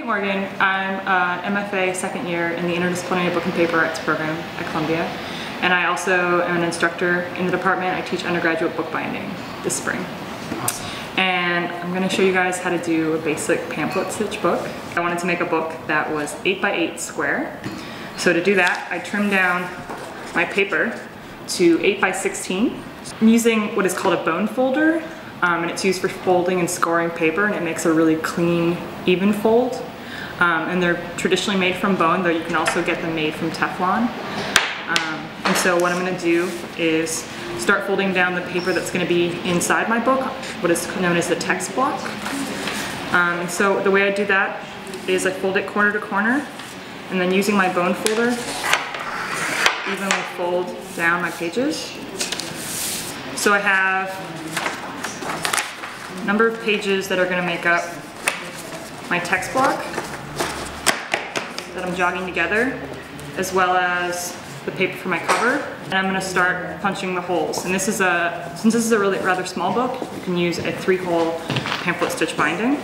Morgan. I'm an MFA second year in the Interdisciplinary Book and Paper Arts program at Columbia. And I also am an instructor in the department. I teach undergraduate bookbinding this spring. Awesome. And I'm going to show you guys how to do a basic pamphlet stitch book. I wanted to make a book that was 8x8 square. So to do that, I trimmed down my paper to 8x16. I'm using what is called a bone folder, and it's used for folding and scoring paper, and it makes a really clean, even fold. And they're traditionally made from bone, though you can also get them made from Teflon. And so what I'm going to do is start folding down the paper that's going to be inside my book, what is known as the text block. And so the way I do that is I fold it corner to corner, and then using my bone folder, evenly fold down my pages. So I have a number of pages that are going to make up my text block that I'm jogging together, as well as the paper for my cover. And I'm going to start punching the holes. And this is since this is a rather small book, you can use a 3-hole pamphlet stitch binding.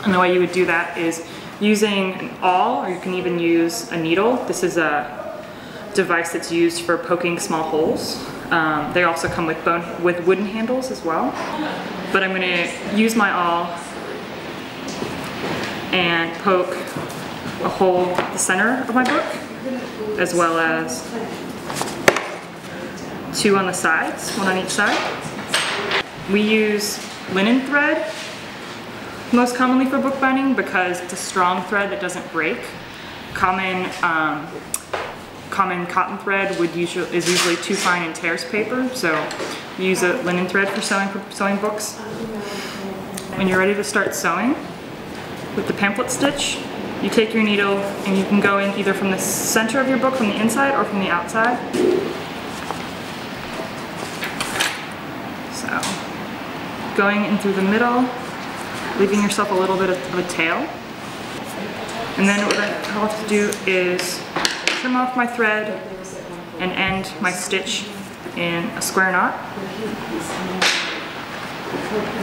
And the way you would do that is using an awl, or you can even use a needle. This is a device that's used for poking small holes. They also come with wooden handles as well. But I'm going to use my awl and poke a hole at the center of my book, as well as 2 on the sides, 1 on each side. We use linen thread most commonly for bookbinding because it's a strong thread that doesn't break. Common cotton thread is usually too fine and tears paper, so we use a linen thread for sewing books. When you're ready to start sewing with the pamphlet stitch, you take your needle and you can go in either from the center of your book, from the inside, or from the outside. So, going in through the middle, leaving yourself a little bit of a tail. And then what I'll have to do is trim off my thread and end my stitch in a square knot.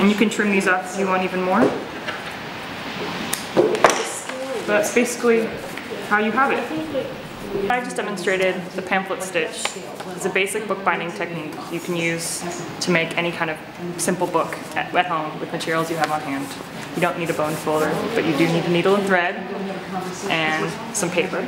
And you can trim these up if you want even more. But that's basically how you have it. I just demonstrated the pamphlet stitch. It's a basic bookbinding technique you can use to make any kind of simple book at home with materials you have on hand. You don't need a bone folder, but you do need a needle and thread and some paper.